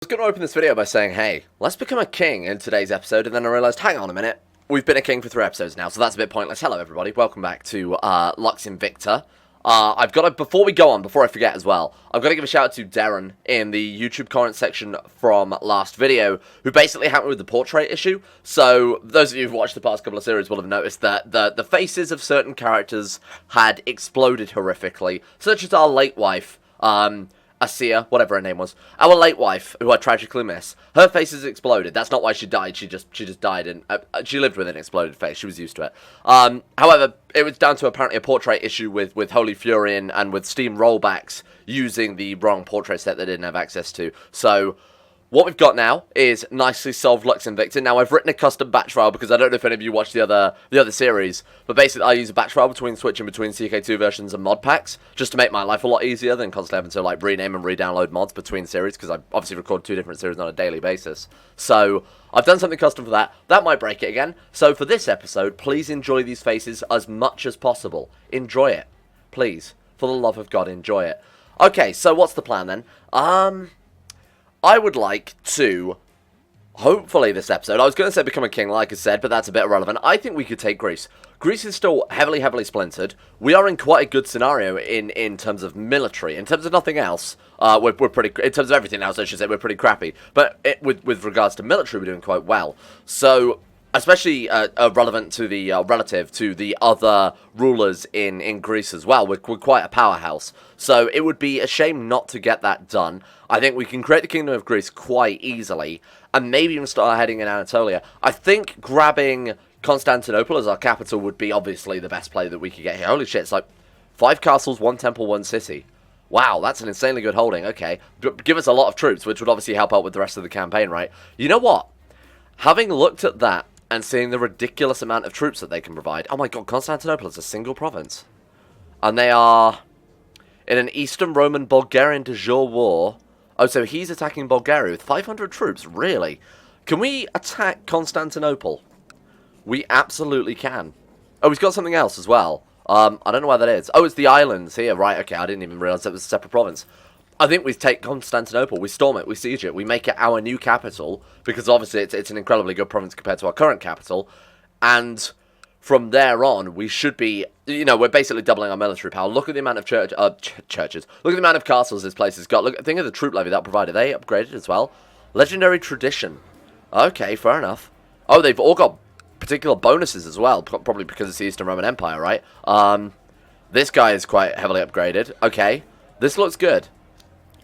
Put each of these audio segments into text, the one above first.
I was going to open this video by saying, hey, let's become a king in today's episode, and then I realised, hang on a minute, we've been a king for 3 episodes now, so that's a bit pointless. Hello everybody, welcome back to Lux Invicta. I've got to, before we go on, before I forget as well, I've got to give a shout out to Darren in the YouTube comment section from last video, who basically helped me with the portrait issue. So, those of you who've watched the past couple of series will have noticed that the faces of certain characters had exploded horrifically, such as our late wife, Asia, whatever her name was. Our late wife, who I tragically miss, her face has exploded. That's not why she died. She just died, and she lived with an exploded face. She was used to it. However, it was down to apparently a portrait issue with Holy Fury and with Steam rollbacks using the wrong portrait set they didn't have access to. So what we've got now is nicely solved Lux Invicta. Now, I've written a custom batch file because I don't know if any of you watched the other series, but basically I use a batch file switching between CK2 versions and mod packs, just to make my life a lot easier than constantly having to like rename and re-download mods between series, because I obviously record 2 different series on a daily basis. So I've done something custom for that. That might break it again. So for this episode, please enjoy these faces as much as possible. Enjoy it. Please. For the love of God, enjoy it. Okay, so what's the plan then? I would like to, hopefully this episode, I was going to say become a king, like I said, but that's a bit irrelevant. I think we could take Greece. Greece is still heavily splintered. We are in quite a good scenario in terms of military. In terms of nothing else, we're pretty, in terms of everything else, I should say, we're pretty crappy. But with regards to military, we're doing quite well. So, especially relevant to the, relative to the other rulers in Greece as well. We're quite a powerhouse. So it would be a shame not to get that done. I think we can create the Kingdom of Greece quite easily, and maybe even start heading in Anatolia. I think grabbing Constantinople as our capital would be obviously the best play that we could get here. Holy shit, it's like 5 castles, 1 temple, 1 city. Wow, that's an insanely good holding. Okay, give us a lot of troops, which would obviously help out with the rest of the campaign, right? You know what? Having looked at that, and seeing the ridiculous amount of troops that they can provide. Oh my god, Constantinople is a single province. And they are in an Eastern Roman Bulgarian de jure war. Oh, so he's attacking Bulgaria with 500 troops? Really? Can we attack Constantinople? We absolutely can. Oh, he's got something else as well. I don't know where that is. Oh, it's the islands here. Right, okay, I didn't even realise it was a separate province. I think we take Constantinople, we storm it, we siege it, we make it our new capital, because obviously it's an incredibly good province compared to our current capital, and from there on, we should be, you know, we're basically doubling our military power. Look at the amount of churches, look at the amount of castles this place has got. Look, think of the troop levy that provided. They upgraded as well. Legendary tradition. Okay, fair enough. Oh, they've all got particular bonuses as well, probably because it's the Eastern Roman Empire, right? This guy is quite heavily upgraded. Okay, this looks good.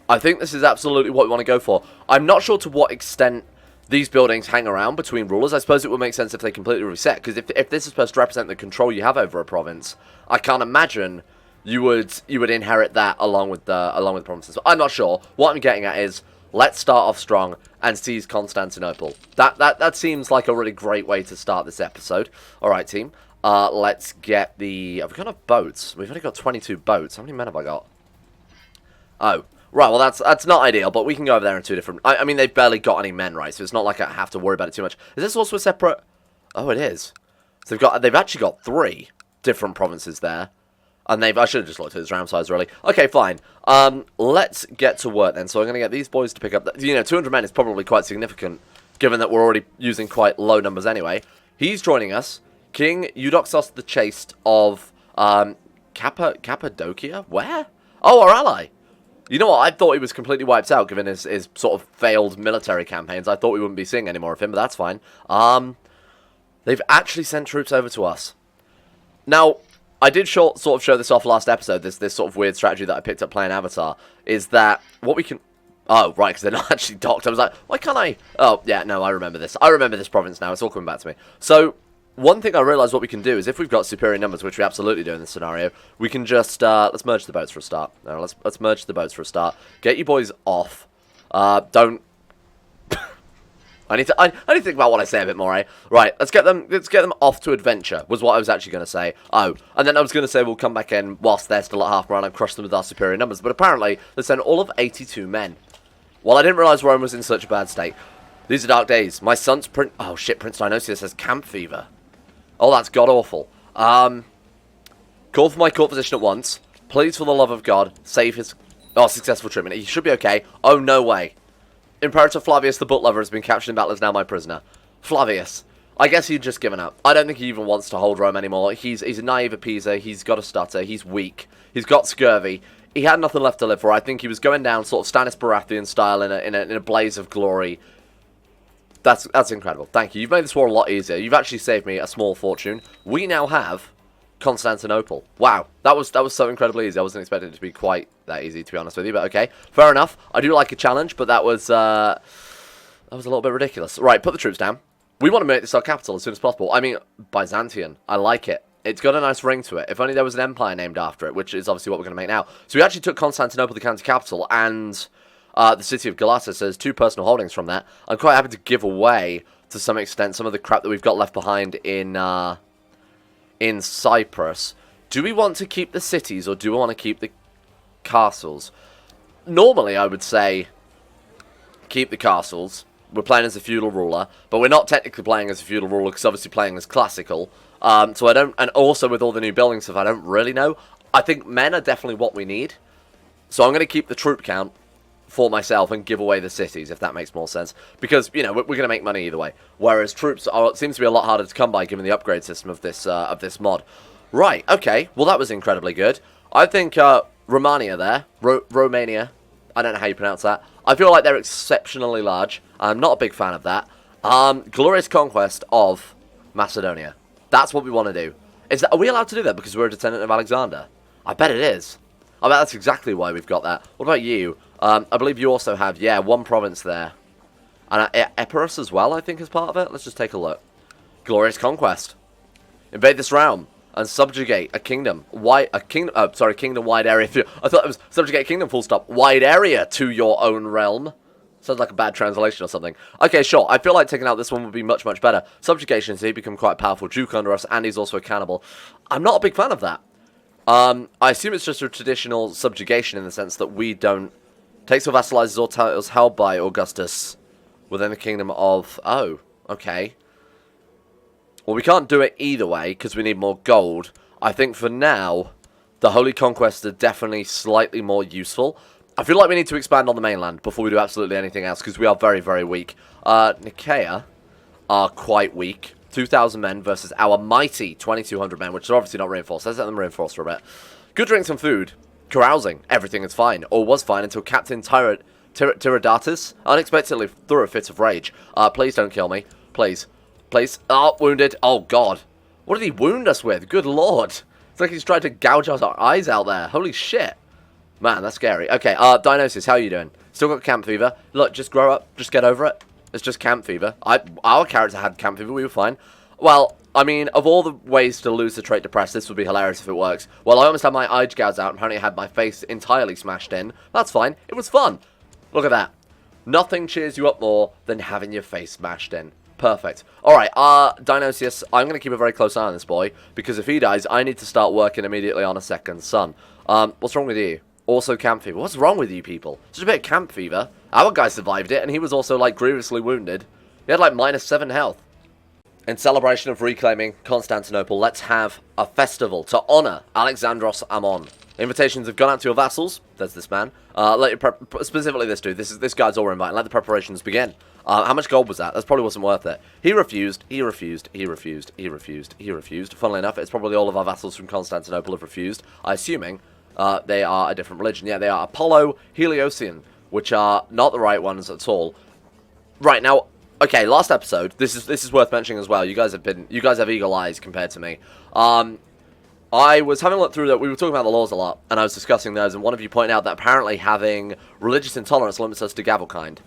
I think this is absolutely what we want to go for. I'm not sure to what extent these buildings hang around between rulers. I suppose it would make sense if they completely reset, because if this is supposed to represent the control you have over a province, I can't imagine you would inherit that along with the provinces. I'm not sure. What I'm getting at is, let's start off strong and seize Constantinople. That seems like a really great way to start this episode. All right, team. Let's get the... Have we got enough boats? We've only got 22 boats. How many men have I got? Oh. Right, well, that's not ideal, but we can go over there in 2 different... I mean, they've barely got any men, right? So it's not like I have to worry about it too much. Is this also a separate... Oh, it is. So they've actually got 3 different provinces there. And I should have just looked at his round size, really. Okay, fine. Let's get to work, then. So I'm going to get these boys to pick up... You know, 200 men is probably quite significant, given that we're already using quite low numbers anyway. He's joining us. King Eudoxos the Chaste of Cappadocia? Where? Oh, our ally. You know what, I thought he was completely wiped out, given his sort of failed military campaigns. I thought we wouldn't be seeing any more of him, but that's fine. They've actually sent troops over to us. Now, I did sort of show this off last episode, this sort of weird strategy that I picked up playing Avatar, is that what we can... Oh, right, because they're not actually docked. I was like, why can't I... Oh, yeah, no, I remember this. I remember this province now. It's all coming back to me. So... One thing I realised what we can do is if we've got superior numbers, which we absolutely do in this scenario, we can just, let's merge the boats for a start. No, let's merge the boats for a start. Get you boys off. Don't... I need to think about what I say a bit more, eh? Right, let's get them off to adventure, was what I was actually going to say. Oh, and then I was going to say we'll come back in whilst they're still at half run and crush them with our superior numbers, but apparently they sent all of 82 men. Well, I didn't realise Rome was in such a bad state. These are dark days. My son's Oh, shit, Prince Dionysius has camp fever. Oh, that's god-awful. Call for my court physician at once. Please, for the love of God, save his... Oh, successful treatment. He should be okay. Oh, no way. Imperator Flavius the Butt Lover has been captured in battle, is now my prisoner. Flavius. I guess he'd just given up. I don't think he even wants to hold Rome anymore. He's a naive appeaser. He's got a stutter. He's weak. He's got scurvy. He had nothing left to live for. I think he was going down sort of Stannis Baratheon style in a blaze of glory. That's incredible. Thank you. You've made this war a lot easier. You've actually saved me a small fortune. We now have Constantinople. Wow, that was so incredibly easy. I wasn't expecting it to be quite that easy, to be honest with you. But okay, fair enough. I do like a challenge, but that was a little bit ridiculous. Right, put the troops down. We want to make this our capital as soon as possible. I mean, Byzantium. I like it. It's got a nice ring to it. If only there was an empire named after it, which is obviously what we're going to make now. So we actually took Constantinople, the county capital, and the city of Galata. So there's 2 personal holdings from that. I'm quite happy to give away, to some extent, some of the crap that we've got left behind in Cyprus. Do we want to keep the cities, or do we want to keep the castles? Normally, I would say keep the castles. We're playing as a feudal ruler, but we're not technically playing as a feudal ruler because obviously playing as classical. So I don't, and also with all the new building stuff, I don't really know. I think men are definitely what we need. So I'm going to keep the troop count for myself and give away the cities, if that makes more sense. Because, you know, we're going to make money either way. Whereas troops seems to be a lot harder to come by given the upgrade system of this mod. Right, okay. Well, that was incredibly good. I think Romania there, Romania, I don't know how you pronounce that. I feel like they're exceptionally large. I'm not a big fan of that. Glorious conquest of Macedonia. That's what we want to do. Are we allowed to do that because we're a descendant of Alexander? I bet it is. I bet that's exactly why we've got that. What about you? I believe you also have, yeah, 1 province there. And Epirus as well, I think, is part of it. Let's just take a look. Glorious conquest. Invade this realm and subjugate a kingdom. Kingdom-wide area. I thought it was subjugate a kingdom, full stop. Wide area to your own realm. Sounds like a bad translation or something. Okay, sure. I feel like taking out this one would be much, much better. Subjugation, so he become quite powerful duke under us, and he's also a cannibal. I'm not a big fan of that. I assume it's just a traditional subjugation in the sense that we don't... Takes or vassalizes all titles held by Augustus within the kingdom of... Oh, okay. Well, we can't do it either way, because we need more gold. I think for now, the Holy Conquests are definitely slightly more useful. I feel like we need to expand on the mainland before we do absolutely anything else, because we are very, very weak. Nicaea are quite weak. 2,000 men versus our mighty 2,200 men, which are obviously not reinforced. Let's let them reinforce for a bit. Good drinks and food. Carousing. Everything is fine, or was fine, until Captain Tiridates unexpectedly threw a fit of rage. Please don't kill me. Please. Please. Oh, wounded. Oh, God. What did he wound us with? Good Lord. It's like he's trying to gouge our eyes out there. Holy shit. Man, that's scary. Okay, Dionysus, how are you doing? Still got camp fever. Look, just grow up. Just get over it. It's just camp fever. Our character had camp fever. We were fine. Well, I mean, of all the ways to lose the trait depressed, this would be hilarious if it works. Well, I almost had my eye gouge out and apparently had my face entirely smashed in. That's fine. It was fun. Look at that. Nothing cheers you up more than having your face smashed in. Perfect. Alright, Dionysius, I'm going to keep a very close eye on this boy, because if he dies, I need to start working immediately on a second son. What's wrong with you? Also camp fever. What's wrong with you people? Just a bit of camp fever. Our guy survived it, and he was also, like, grievously wounded. He had, like, -7 health. In celebration of reclaiming Constantinople, let's have a festival to honour Alexandros Ammon. Invitations have gone out to your vassals. There's this man. Specifically this dude. This guy's all invited. Let the preparations begin. How much gold was that? That probably wasn't worth it. He refused. He refused. He refused. He refused. He refused. Funnily enough, it's probably all of our vassals from Constantinople have refused. Assuming they are a different religion. Yeah, they are Apollo Heliosian, which are not the right ones at all. Right now, okay. Last episode. This is worth mentioning as well. You guys have eagle eyes compared to me. I was having a look through that. We were talking about the laws a lot, and I was discussing those, and one of you pointed out that apparently having religious intolerance limits us to Gavelkind.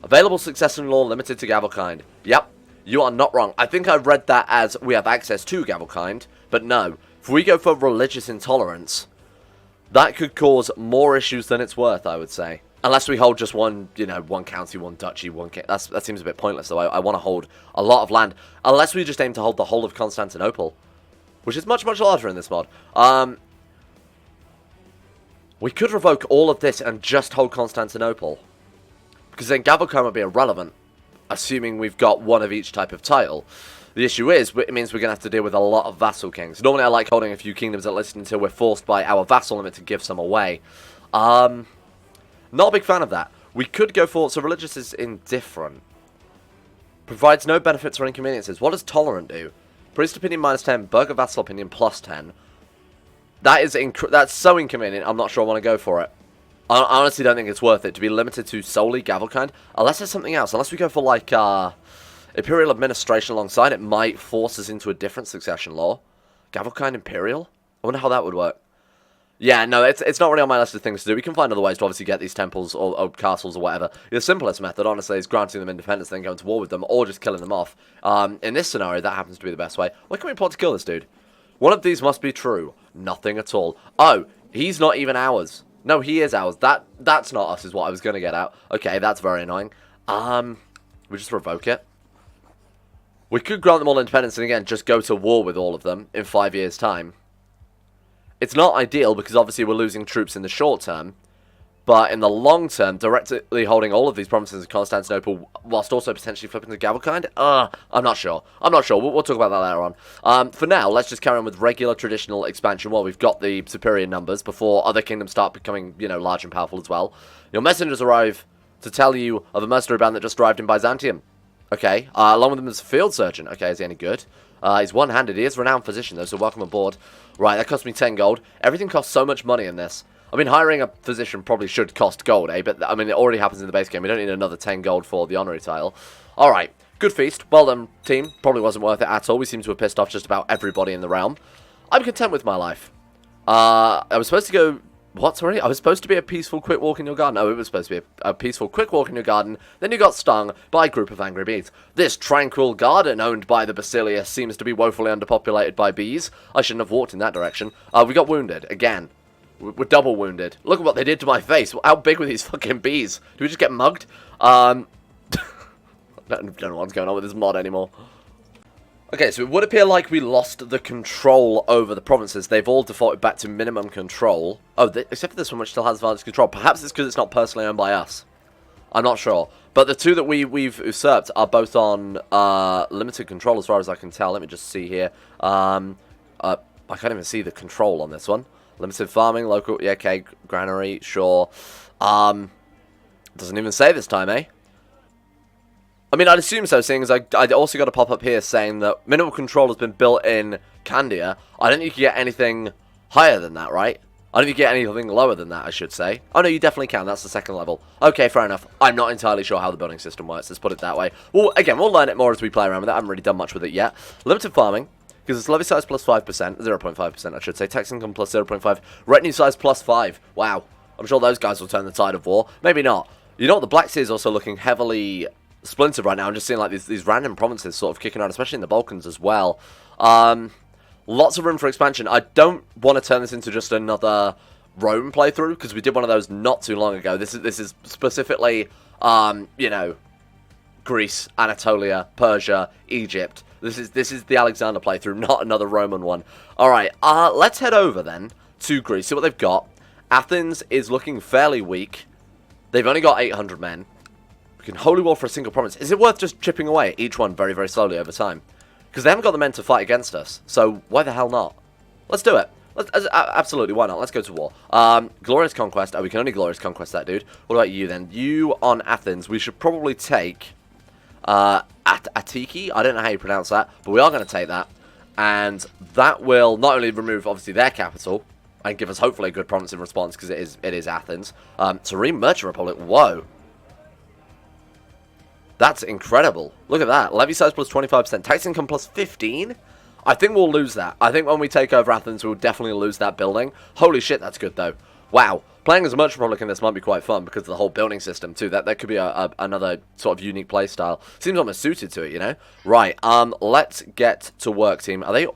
Available succession law limited to Gavelkind. Yep, you are not wrong. I think I read that as we have access to Gavelkind, but no. If we go for religious intolerance, that could cause more issues than it's worth, I would say. Unless we hold just one, one county, one duchy, that seems a bit pointless, though. I want to hold a lot of land. Unless we just aim to hold the whole of Constantinople, which is much, much larger in this mod. We could revoke all of this and just hold Constantinople, because then Gavelkind would be irrelevant, assuming we've got one of each type of title. The issue is, it means we're going to have to deal with a lot of vassal kings. Normally I like holding a few kingdoms at least until we're forced by our vassal limit to give some away. Not a big fan of that. We could go for... So religious is indifferent. Provides no benefits or inconveniences. What does tolerant do? Priest opinion -10, burgher vassal opinion +10. That is that's so inconvenient, I'm not sure I want to go for it. I honestly don't think it's worth it to be limited to solely Gavelkind. Unless there's something else. Unless we go for, like, Imperial Administration alongside, it might force us into a different succession law. Gavelkind Imperial? I wonder how that would work. Yeah, no, it's not really on my list of things to do. We can find other ways to obviously get these temples or castles or whatever. The simplest method, honestly, is granting them independence, then going to war with them, or just killing them off. In this scenario, that happens to be the best way. Why can we plot to kill this dude? One of these must be true. Nothing at all. Oh, he's not even ours. No, he is ours. That's not us, is what I was going to get at. Okay, that's very annoying. We just revoke it. We could grant them all independence and, again, just go to war with all of them in 5 years' time. It's not ideal because obviously we're losing troops in the short term, but in the long term, directly holding all of these provinces of Constantinople whilst also potentially flipping to Gavelkind? I'm not sure. I'm not sure. We'll talk about that later on. For now, let's just carry on with regular traditional expansion while we've got the superior numbers before other kingdoms start becoming, you know, large and powerful as well. Your messengers arrive to tell you of a mercenary band that just arrived in Byzantium. Okay. Along with them is a field surgeon. Okay, is he any good? He's one-handed. He is a renowned physician, though, so welcome aboard. Right, that cost me 10 gold. Everything costs so much money in this. I mean, hiring a physician probably should cost gold, eh? But, I mean, it already happens in the base game. We don't need another 10 gold for the honorary title. Alright, good feast. Well done, team. Probably wasn't worth it at all. We seem to have pissed off just about everybody in the realm. I'm content with my life. I was supposed to go... What, sorry? I was supposed to be a peaceful, quick walk in your garden. Oh, it was supposed to be a peaceful, quick walk in your garden. Then you got stung by a group of angry bees. This tranquil garden owned by the Basilius seems to be woefully underpopulated by bees. I shouldn't have walked in that direction. We got wounded. Again. We're double wounded. Look at what they did to my face. How big were these fucking bees? Do we just get mugged? I don't know what's going on with this mod anymore. Okay, so it would appear like we lost the control over the provinces. They've all defaulted back to minimum control. Oh, except for this one, which still has advanced control. Perhaps it's because it's not personally owned by us. I'm not sure. But the two that we've usurped are both on limited control as far as I can tell. Let me just see here. I can't even see the control on this one. Limited farming, local, yeah, okay, granary, sure. Doesn't even say this time, eh? I mean, I'd assume so, seeing as I also got a pop-up here saying that minimal control has been built in Candia. I don't think you can get anything higher than that, right? I don't think you get anything lower than that, I should say. Oh, no, you definitely can. That's the second level. Okay, fair enough. I'm not entirely sure how the building system works. Let's put it that way. Well, again, we'll learn it more as we play around with it. I haven't really done much with it yet. Limited farming, because it's levy size plus 5%, 0.5%, I should say. Tax income plus 0.5. Retinue size plus 5. Wow. I'm sure those guys will turn the tide of war. Maybe not. You know what? The Black Sea is also looking heavily splintered right now. I'm just seeing like these random provinces sort of kicking around, especially in the Balkans as well. Lots of room for expansion. I don't want to turn this into just another Rome playthrough, because we did one of those not too long ago. This is specifically, you know, Greece, Anatolia, Persia, Egypt. This is the Alexander playthrough, not another Roman one. All right, let's head over then to Greece, see what they've got. Athens is looking fairly weak. They've only got 800 men. We can holy war for a single province. Is it worth just chipping away at each one very, very slowly over time? Because they haven't got the men to fight against us. So why the hell not? Let's do it. Absolutely, why not? Let's go to war. Glorious Conquest. Oh, we can only Glorious Conquest that, dude. What about you, then? You on Athens. We should probably take Atiki. I don't know how you pronounce that, but we are going to take that. And that will not only remove, obviously, their capital, and give us, hopefully, a good province in response, because it is Athens. Serene Merchant Republic. Whoa. That's incredible. Look at that. Levy size plus 25%. Tax income plus 15? I think we'll lose that. I think when we take over Athens, we'll definitely lose that building. Holy shit, that's good, though. Wow. Playing as a Merchant Republic in this might be quite fun because of the whole building system, too. That could be another sort of unique play style. Seems almost suited to it, you know? Right, let's get to work, team. Are they...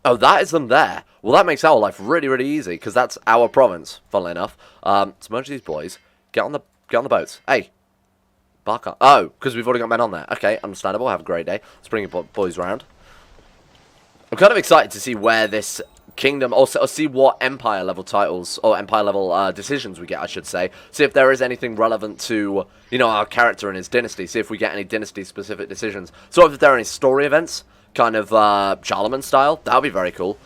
Oh, that is them there. Well, that makes our life really, really easy because that's our province, funnily enough. So merge these boys. Get on the boats. Hey. Bark on. Oh, because we've already got men on there. Okay, understandable. Have a great day. Let's bring your boys round. I'm kind of excited to see where this kingdom, or see what empire level titles, or empire level decisions we get, I should say. See if there is anything relevant to, you know, our character and his dynasty. See if we get any dynasty specific decisions. So if there are any story events, kind of Charlemagne style, that would be very cool.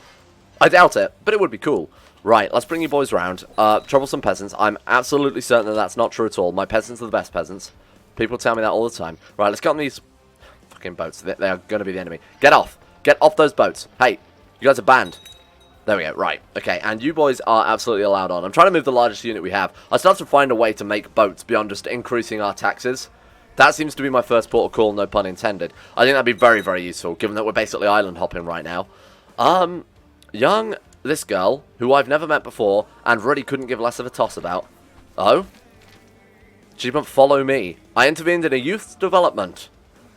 I doubt it, but it would be cool. Right, let's bring you boys round. Troublesome peasants. I'm absolutely certain that that's not true at all. My peasants are the best peasants. People tell me that all the time. Right, let's get on these fucking boats. They are going to be the enemy. Get off. Get off those boats. Hey, you guys are banned. There we go. Right. Okay, and you boys are absolutely allowed on. I'm trying to move the largest unit we have. I still have to find a way to make boats beyond just increasing our taxes. That seems to be my first port of call, no pun intended. I think that'd be very, very useful, given that we're basically island hopping right now. This girl, who I've never met before, and really couldn't give less of a toss about. Oh? Achievement, follow me. I intervened in a youth's development.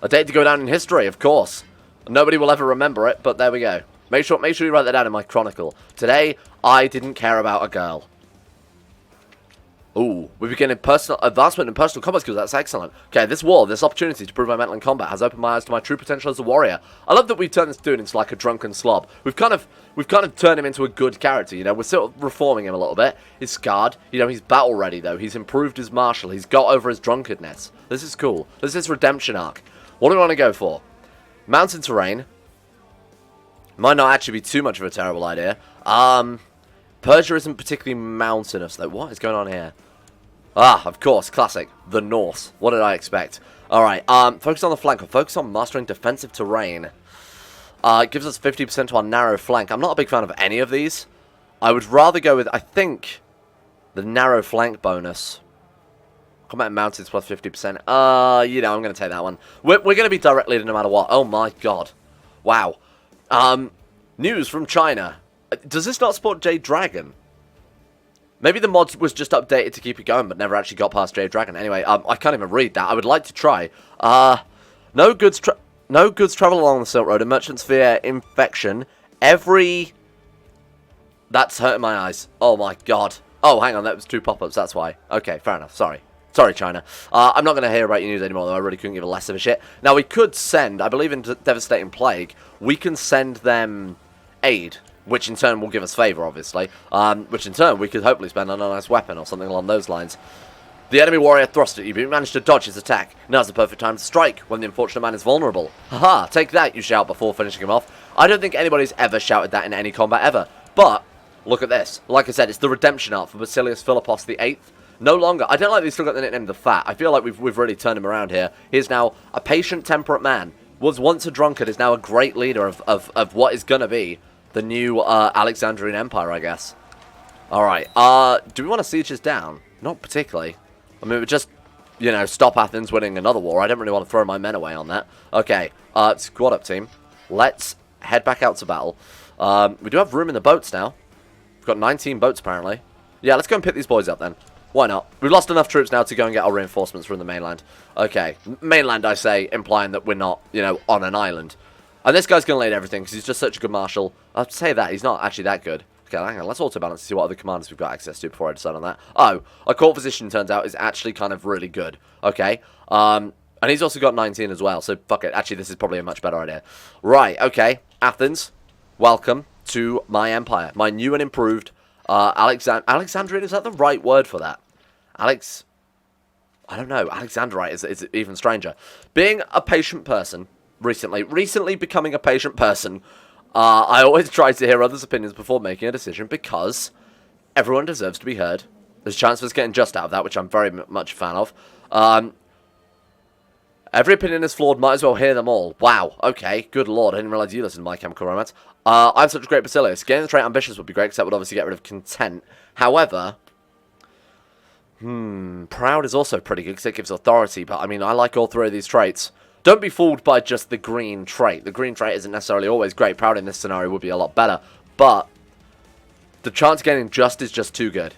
A date to go down in history, of course. Nobody will ever remember it, but there we go. Make sure you write that down in my chronicle. Today, I didn't care about a girl. Ooh, we begin advancement in personal combat skills. That's excellent. Okay, this opportunity to prove my mettle in combat has opened my eyes to my true potential as a warrior. I love that we've turned this dude into like a drunken slob. We've kind of turned him into a good character. You know, we're sort of reforming him a little bit. He's scarred. You know, he's battle ready though. He's improved his martial. He's got over his drunkenness. This is cool. This is his redemption arc. What do we want to go for? Mountain terrain. Might not actually be too much of a terrible idea. Persia isn't particularly mountainous, though. What is going on here? Ah, of course, classic. The Norse. What did I expect? Alright, focus on the flank. Focus on mastering defensive terrain. It gives us 50% to our narrow flank. I'm not a big fan of any of these. I would rather go with, I think, the narrow flank bonus. Combat mountains plus 50%. You know, I'm going to take that one. We're going to be direct leader no matter what. Oh my god. Wow. News from China. Does this not support Jade Dragon? Maybe the mod was just updated to keep it going, but never actually got past Jade Dragon. Anyway, I can't even read that. I would like to try. No goods travel along the Silk Road. A merchant's fear infection. That's hurting my eyes. Oh my god. Oh, hang on. That was 2 pop-ups. That's why. Okay, fair enough. Sorry. Sorry, China. I'm not going to hear about your news anymore, though. I really couldn't give a less of a shit. Now, we could send, I believe in Devastating Plague, we can send them aid, which in turn will give us favour, obviously. Which in turn, we could hopefully spend on a nice weapon or something along those lines. The enemy warrior thrust at you, but you managed to dodge his attack. Now's the perfect time to strike, when the unfortunate man is vulnerable. Haha, take that, you shout before finishing him off. I don't think anybody's ever shouted that in any combat ever. But, look at this. Like I said, it's the redemption arc for Basilius Philippos VIII. No longer. I don't like that he's still got the nickname The Fat. I feel like we've really turned him around here. He is now a patient, temperate man. Was once a drunkard, is now a great leader of what is going to be the new Alexandrian Empire, I guess. Alright, do we want to siege this down? Not particularly. I mean, we just, you know, stop Athens winning another war. I don't really want to throw my men away on that. Okay, squad up, team. Let's head back out to battle. We do have room in the boats now. We've got 19 boats, apparently. Yeah, let's go and pick these boys up, then. Why not? We've lost enough troops now to go and get our reinforcements from the mainland. Okay, mainland, I say, implying that we're not, you know, on an island. And this guy's going to lead everything, because he's just such a good marshal. I'll say that, he's not actually that good. Okay, hang on, let's auto-balance and see what other commanders we've got access to before I decide on that. Oh, our court position, turns out, is actually kind of really good. Okay, and he's also got 19 as well, so fuck it. Actually, this is probably a much better idea. Right, okay, Athens, welcome to my empire. My new and improved Alexandrian, is that the right word for that? I don't know. Alexandrite is even stranger. Being a patient person, recently becoming a patient person, I always try to hear others' opinions before making a decision because everyone deserves to be heard. There's a chance of us getting just out of that, which I'm very much a fan of. Every opinion is flawed, might as well hear them all. Wow, okay, good lord, I didn't realise you listened to My Chemical Romance. I'm such a great Basilius. Getting the trait ambitious would be great, because that would obviously get rid of content. However, proud is also pretty good, because it gives authority, but I mean, I like all 3 of these traits. Don't be fooled by just the green trait. The green trait isn't necessarily always great. Proud in this scenario would be a lot better, but the chance of getting just is just too good.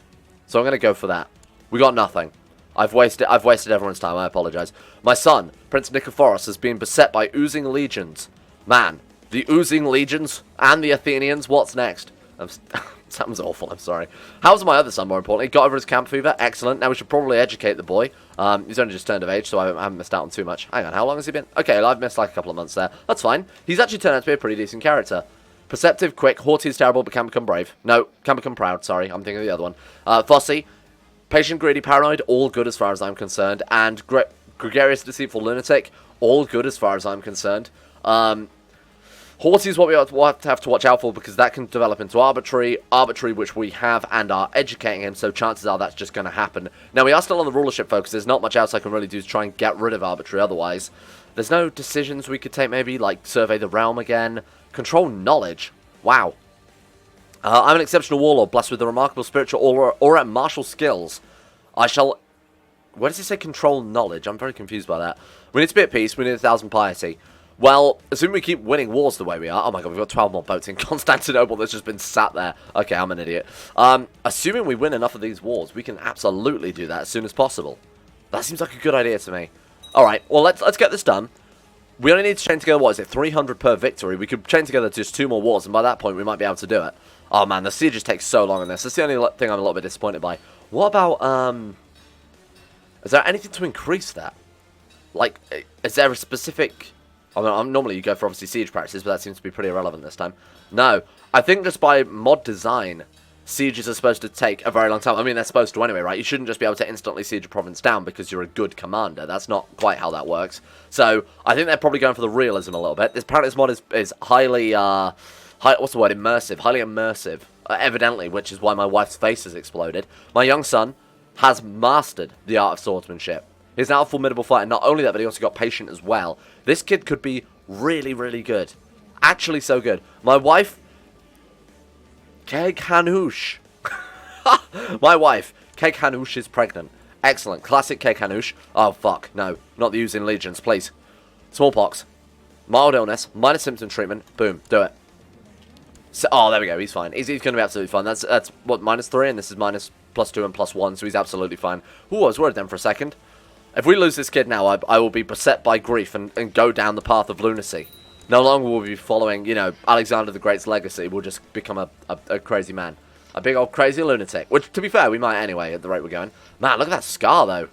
So I'm going to go for that. We got nothing. I've wasted everyone's time, I apologise. My son, Prince Nikephoros, has been beset by oozing legions. Man, the oozing legions and the Athenians, what's next? Sounds awful, I'm sorry. How's my other son, more importantly? Got over his camp fever? Excellent. Now we should probably educate the boy. He's only just turned of age, so I haven't missed out on too much. Hang on, how long has he been? Okay, I've missed like a couple of months there. That's fine. He's actually turned out to be a pretty decent character. Perceptive, quick, haughty is terrible, but can become brave. No, can become proud, sorry. I'm thinking of the other one. Fossey, patient, greedy, paranoid, all good as far as I'm concerned. And gregarious, deceitful lunatic, all good as far as I'm concerned. Haughty is what we have to watch out for, because that can develop into arbitrary, which we have and are educating him, so chances are that's just going to happen. Now, we are still on the rulership focus. There's not much else I can really do to try and get rid of arbitrary otherwise. There's no decisions we could take, maybe, like survey the realm again. Control knowledge. Wow. I'm an exceptional warlord, blessed with a remarkable spiritual aura and martial skills. I shall... Where does it say control knowledge? I'm very confused by that. We need to be at peace. We need 1,000 piety. Well, assuming we keep winning wars the way we are... Oh my god, we've got 12 more boats in Constantinople that's just been sat there. Okay, I'm an idiot. Assuming we win enough of these wars, we can absolutely do that as soon as possible. That seems like a good idea to me. Alright, well, let's get this done. We only need to chain together, what is it, 300 per victory. We could chain together just 2 more wars, and by that point, we might be able to do it. Oh man, the sieges take so long on this. That's the only thing I'm a little bit disappointed by. What about, is there anything to increase that? Like, is there a specific... I mean, normally you go for, obviously, siege practices, but that seems to be pretty irrelevant this time. No, I think just by mod design, sieges are supposed to take a very long time. I mean, they're supposed to anyway, right? You shouldn't just be able to instantly siege a province down because you're a good commander. That's not quite how that works. So, I think they're probably going for the realism a little bit. This practice mod is highly, what's the word? Immersive. Highly immersive, evidently, which is why my wife's face has exploded. My young son has mastered the art of swordsmanship. He's now a formidable fighter. Not only that, but he also got patient as well. This kid could be really, really good. Actually so good. My wife... Kek-Hanoush. My wife, Kek-Hanoush, is pregnant. Excellent. Classic Kek-Hanoush. Oh, fuck. No. Not the using legions, please. Smallpox. Mild illness. Minor symptom treatment. Boom. Do it. So, oh, there we go. He's fine. He's going to be absolutely fine. That's what, -3, and this is -+2 and +1, so he's absolutely fine. Ooh, I was worried then for a second. If we lose this kid now, I will be beset by grief and go down the path of lunacy. No longer will we be following, you know, Alexander the Great's legacy. We'll just become a crazy man. A big old crazy lunatic. Which, to be fair, we might anyway, at the rate we're going. Man, look at that scar, though.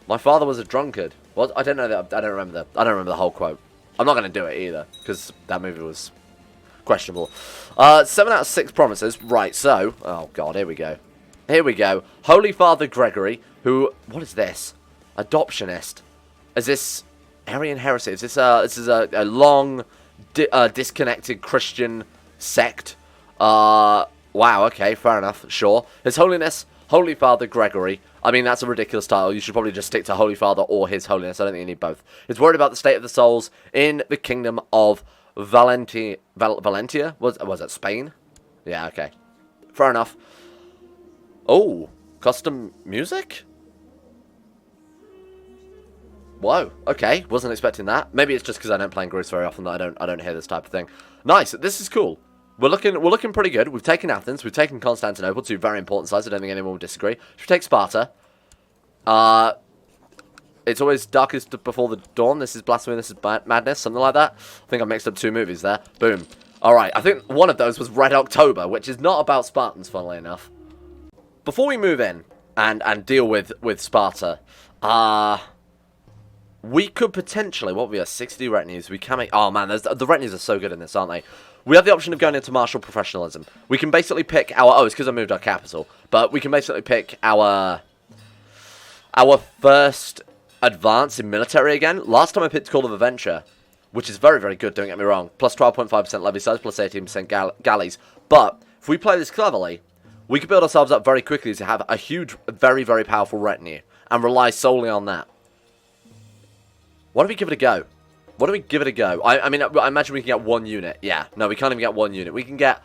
My father was a drunkard. What? I don't know that. I don't remember the whole quote. I'm not going to do it either, because that movie was questionable. 7 out of 6 promises. Right, so... Oh, God, here we go. Here we go. Holy Father Gregory, who... What is this? Adoptionist. Is this Arian heresy? Is this a long, disconnected Christian sect? Wow, okay, fair enough, sure. His Holiness, Holy Father Gregory. I mean, that's a ridiculous title. You should probably just stick to Holy Father or His Holiness. I don't think you need both. He's worried about the state of the souls in the kingdom of Valentia? Was that Spain? Yeah, okay. Fair enough. Oh, custom music? Whoa, okay, wasn't expecting that. Maybe it's just because I don't play in Greece very often that I don't hear this type of thing. Nice, this is cool. We're looking pretty good. We've taken Athens, we've taken Constantinople, 2 very important sites. I don't think anyone will disagree. Should we take Sparta? It's always darkest before the dawn. This is blasphemy, this is madness, something like that. I think I mixed up 2 movies there. Boom. Alright, I think one of those was Red October, which is not about Spartans, funnily enough. Before we move in and deal with Sparta, we could potentially, what we are, 60 retinues, we can make, oh man, the retinues are so good in this, aren't they? We have the option of going into martial professionalism. We can basically pick our, oh, it's because I moved our capital, but we can basically pick our first advance in military again. Last time I picked Call of Adventure, which is very, very good, don't get me wrong, plus 12.5% levy size, plus 18% galleys, but if we play this cleverly, we could build ourselves up very quickly to have a huge, very, very powerful retinue, and rely solely on that. Why don't we give it a go? Why don't we give it a go? I mean, I imagine we can get 1 unit. Yeah, no, we can't even get 1 unit. We can get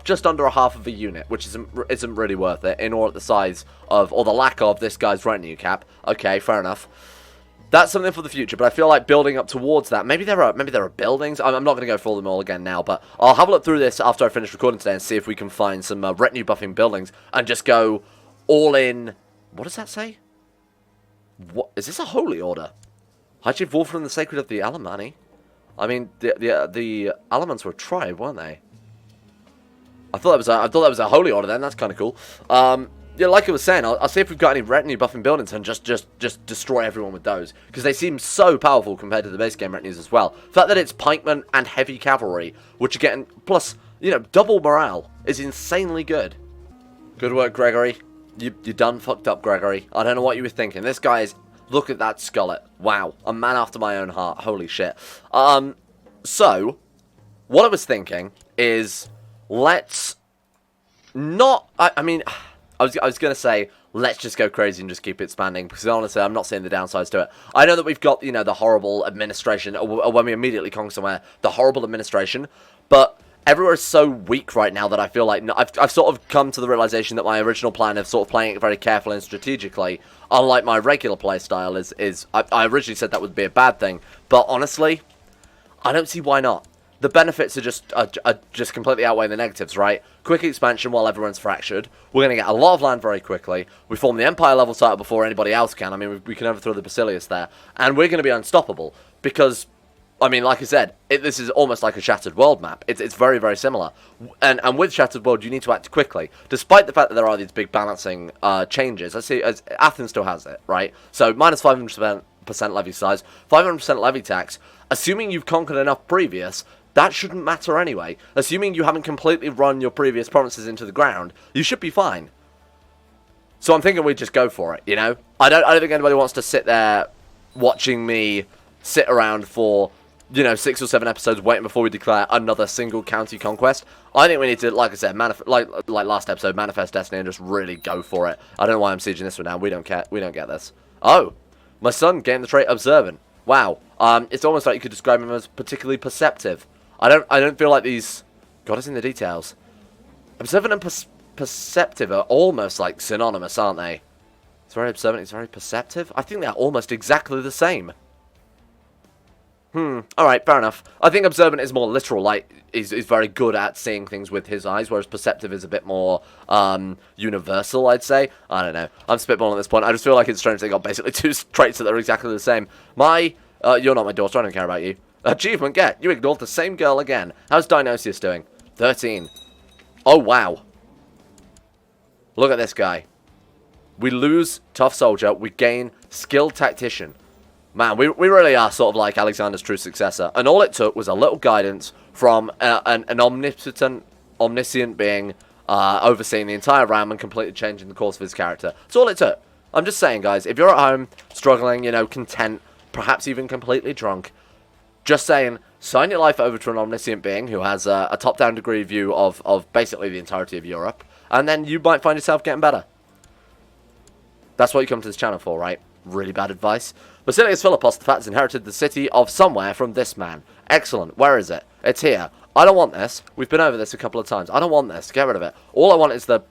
just under a half of a unit, which isn't really worth it, in or at the size of, or the lack of, this guy's retinue cap. Okay, fair enough. That's something for the future, but I feel like building up towards that. Maybe there are buildings. I'm not going to go through them all again now, but I'll have a look through this after I finish recording today and see if we can find some retinue buffing buildings and just go all in. What does that say? What is this, a holy order? Hygiene Wolf from the Sacred of the Alemanni. I mean, the Alamans were a tribe, weren't they? I thought that was a holy order then. That's kind of cool. Yeah, like I was saying, I'll see if we've got any retinue buffing buildings and just destroy everyone with those, because they seem so powerful compared to the base game retinues as well. The fact that it's pikemen and heavy cavalry, which are getting plus, you know, double morale, is insanely good. Good work, Gregory. You done fucked up, Gregory. I don't know what you were thinking. This guy is. Look at that skullet. Wow. A man after my own heart. Holy shit. So, what I was thinking is, let's not... I mean, I was going to say, let's just go crazy and just keep expanding, because honestly, I'm not seeing the downsides to it. I know that we've got, you know, the horrible administration, or when we immediately conquer somewhere, the horrible administration, but everywhere is so weak right now that I feel like I've sort of come to the realization that my original plan of sort of playing it very carefully and strategically, unlike my regular play style, I originally said that would be a bad thing, but honestly, I don't see why not. The benefits are just completely outweighing the negatives, right? Quick expansion while everyone's fractured. We're going to get a lot of land very quickly. We form the Empire level title before anybody else can. I mean, we can overthrow the Basilius there. And we're going to be unstoppable. Because, I mean, like I said, this is almost like a Shattered World map. It's very, very similar. And with Shattered World, you need to act quickly. Despite the fact that there are these big balancing changes. Let's see, Athens still has it, right? So, minus 500% levy size, 500% levy tax. Assuming you've conquered enough previous... that shouldn't matter anyway. Assuming you haven't completely run your previous provinces into the ground, you should be fine. So I'm thinking we just go for it, you know? I don't think anybody wants to sit there watching me sit around for, you know, 6 or 7 episodes waiting before we declare another single county conquest. I think we need to, like I said, like last episode, manifest destiny and just really go for it. I don't know why I'm sieging this one now. We don't care. We don't get this. Oh, my son gained the trait observant. Wow. It's almost like you could describe him as particularly perceptive. I don't feel like these... God, it's in the details. Observant and perceptive are almost like synonymous, aren't they? It's very observant, it's very perceptive. I think they're almost exactly the same. Alright, fair enough. I think observant is more literal, like, he's very good at seeing things with his eyes, whereas perceptive is a bit more, universal, I'd say. I don't know. I'm spitballing at this point. I just feel like it's strange they got basically 2 traits that are exactly the same. You're not my daughter, I don't care about you. Achievement get. You ignored the same girl again. How's Dionysius doing? 13. Oh, wow. Look at this guy. We lose tough soldier. We gain skilled tactician. Man, we really are sort of like Alexander's true successor. And all it took was a little guidance from an omniscient being overseeing the entire realm and completely changing the course of his character. That's all it took. I'm just saying, guys, if you're at home, struggling, you know, content, perhaps even completely drunk... just saying, sign your life over to an omniscient being who has a top-down degree view of basically the entirety of Europe, and then you might find yourself getting better. That's what you come to this channel for, right? Really bad advice. Basilius Philippos the Fat's inherited the city of somewhere from this man. Excellent. Where is it? It's here. I don't want this. We've been over this a couple of times. I don't want this. Get rid of it. All I want is the...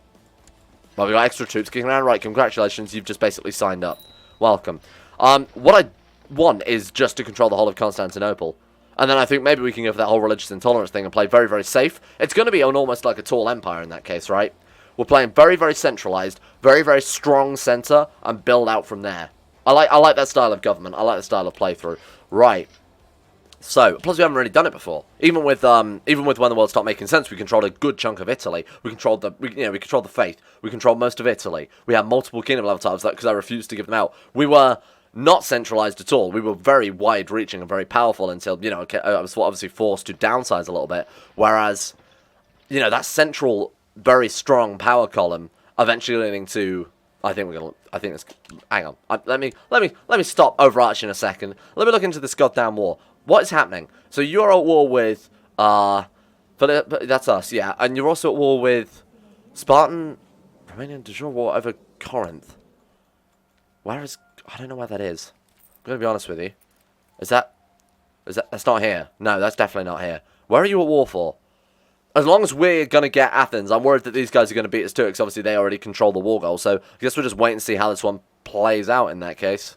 well, we've got extra troops kicking around. Right, congratulations. You've just basically signed up. Welcome. What I want is just to control the whole of Constantinople. And then I think maybe we can go for that whole religious intolerance thing and play very, very safe. It's going to be almost like a tall empire in that case, right? We're playing very, very centralized, very, very strong center, and build out from there. I like that style of government. I like that style of playthrough. Right. So, plus we haven't really done it before. Even with when the world stopped making sense, we controlled a good chunk of Italy. We controlled we controlled the faith. We controlled most of Italy. We had multiple kingdom level titles because I refused to give them out. We were not centralized at all. We were very wide-reaching and very powerful until, you know, I was obviously forced to downsize a little bit. Whereas, you know, that central, very strong power column eventually leading to... hang on. Let me stop overarching a second. Let me look into this goddamn war. What is happening? So you're at war with, that's us, yeah. And you're also at war with Spartan, Romanian de jure war over Corinth. I don't know where that is. I'm going to be honest with you. That's not here. No, that's definitely not here. Where are you at war for? As long as we're going to get Athens, I'm worried that these guys are going to beat us too, because obviously they already control the war goal. So I guess we'll just wait and see how this one plays out in that case.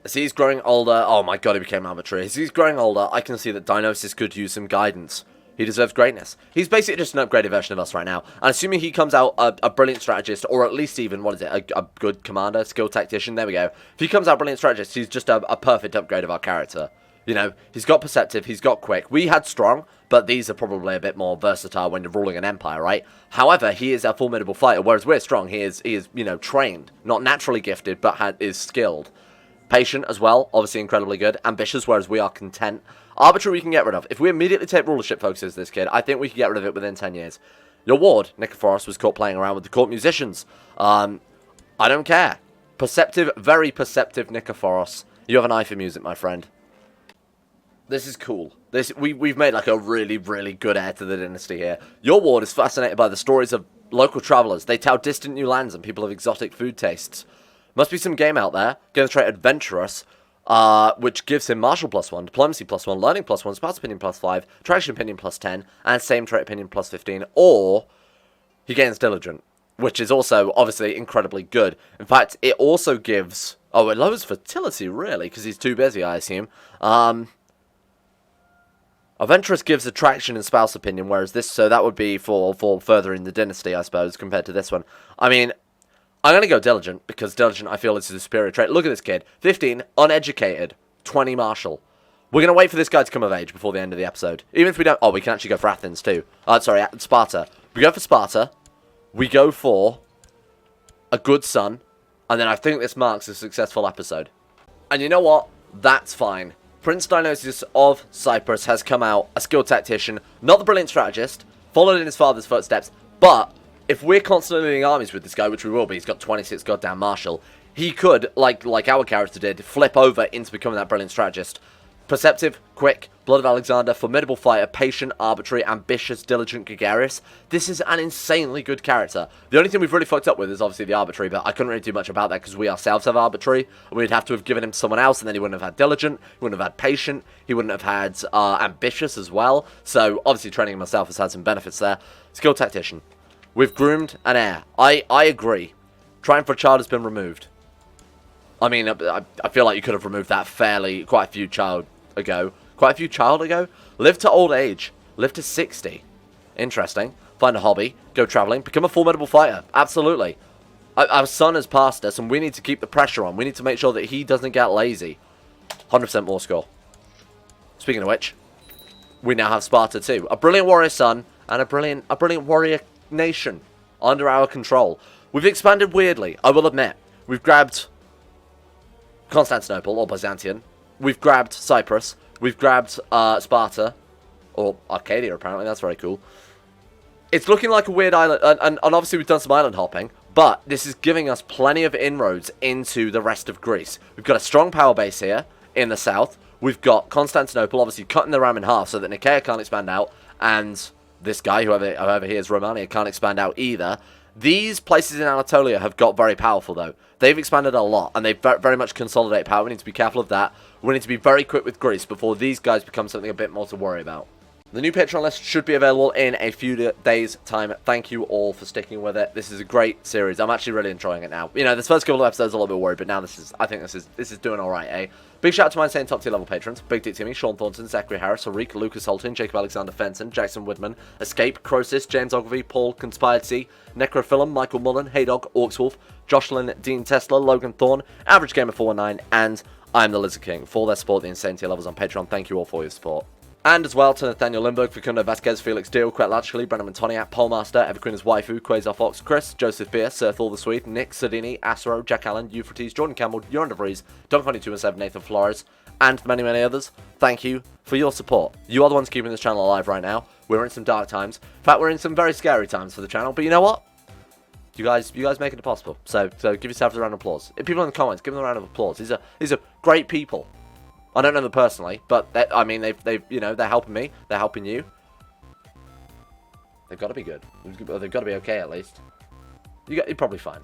As he's growing older... oh my god, he became arbitrary. As he's growing older, I can see that Dionysius could use some guidance. He deserves greatness. He's basically just an upgraded version of us right now. And assuming he comes out a brilliant strategist, or at least even, a good commander, skilled tactician, there we go. If he comes out a brilliant strategist, he's just a perfect upgrade of our character. You know, he's got perceptive, he's got quick. We had strong, but these are probably a bit more versatile when you're ruling an empire, right? However, he is a formidable fighter, whereas we're strong. He is, you know, trained. Not naturally gifted, but is skilled. Patient as well, obviously incredibly good. Ambitious, whereas we are content. Arbitrary we can get rid of. If we immediately take rulership focuses this kid, I think we can get rid of it within 10 years. Your ward, Nikephoros, was caught playing around with the court musicians. I don't care. Perceptive, very perceptive Nikephoros. You have an eye for music, my friend. This is cool. We've made like a really, really good heir to the dynasty here. Your ward is fascinated by the stories of local travelers. They tout distant new lands and people of exotic food tastes. Must be some game out there. Gains trait adventurous, which gives him martial +1, diplomacy +1, learning +1, Sparta opinion +5, traction opinion +10, and same trait opinion +15. Or he gains diligent, which is also obviously incredibly good. In fact, it also gives... Oh, it lowers fertility, really, because he's too busy, I assume. Adventurous gives attraction and spouse opinion, whereas this... So that would be for further in the dynasty, I suppose, compared to this one. I mean, I'm going to go diligent, because diligent, I feel, is a superior trait. Look at this kid. 15, uneducated, 20 martial. We're going to wait for this guy to come of age before the end of the episode. Even if we don't... Oh, we can actually go for Athens, too. Sorry, Sparta. We go for Sparta. We go for a good son. And then I think this marks a successful episode. And you know what? That's fine. Prince Dionysius of Cyprus has come out, a skilled tactician, not the brilliant strategist, followed in his father's footsteps, but if we're constantly leading armies with this guy, which we will be, he's got 26 goddamn martial, he could, like our character did, flip over into becoming that brilliant strategist. Perceptive, quick, Blood of Alexander, formidable fighter, patient, arbitrary, ambitious, diligent, gregarious. This is an insanely good character. The only thing we've really fucked up with is obviously the arbitrary, but I couldn't really do much about that because we ourselves have arbitrary. We'd have to have given him to someone else, and then he wouldn't have had diligent, he wouldn't have had patient, he wouldn't have had ambitious as well. So obviously training him myself has had some benefits there. Skilled tactician. We've groomed an heir. I agree. Trying for a child has been removed. I mean, I feel like you could have removed that quite a few child ago. Live to old age. Live to 60. Interesting. Find a hobby. Go traveling. Become a formidable fighter. Absolutely. Our son has passed us, and we need to keep the pressure on. We need to make sure that he doesn't get lazy. 100% more score. Speaking of which, we now have Sparta too. A brilliant warrior son and a brilliant warrior nation under our control. We've expanded weirdly, I will admit. We've grabbed Constantinople, or Byzantium. We've grabbed Cyprus. We've grabbed Sparta. Or Arcadia, apparently. That's very cool. It's looking like a weird island. And obviously we've done some island hopping. But this is giving us plenty of inroads into the rest of Greece. We've got a strong power base here in the south. We've got Constantinople, obviously cutting the ram in half so that Nicaea can't expand out. And this guy, whoever he is, Romania, can't expand out either. These places in Anatolia have got very powerful, though. They've expanded a lot, and they've very much consolidated power. We need to be careful of that. We need to be very quick with Greece before these guys become something a bit more to worry about. The new Patreon list should be available in a few days' time. Thank you all for sticking with it. This is a great series. I'm actually really enjoying it now. You know, this first couple of episodes I was a little bit worried, but now I think this is doing all right, eh? Big shout out to my insane top tier level patrons: Big Dick Timmy, Sean Thornton, Zachary Harris, Arik, Lucas Holton, Jacob Alexander Fenton, Jackson Woodman, Escape, Crosis, James Ogilvy, Paul, Conspired C, Necrophilim, Michael Mullen, Heydog, Orcswolf, Jocelyn, Dean Tesla, Logan Thorne, Average Gamer 419, and I'm the Lizard King. For their support, the insane tier levels on Patreon. Thank you all for your support. And as well to Nathaniel Lindbergh, Facundo Vasquez, Felix Deal, Quet Latchley, Brennan Montoniac, Polmaster, Everqueen's Waifu, Quasar Fox, Chris, Joseph Beer, Sir Thor the Swede, Nick Sardini, Asro, Jack Allen, Euphrates, Jordan Campbell, Joran DeVries, Dunk217, Nathan Flores, and many, many others. Thank you for your support. You are the ones keeping this channel alive right now. We're in some dark times. In fact, we're in some very scary times for the channel, but you know what? You guys make it possible. So give yourselves a round of applause. If people in the comments, give them a round of applause. These are great people. I don't know them personally, but I mean, they've you know, they're helping me, they're helping you. They've got to be good. They've got to be okay at least. You're probably fine.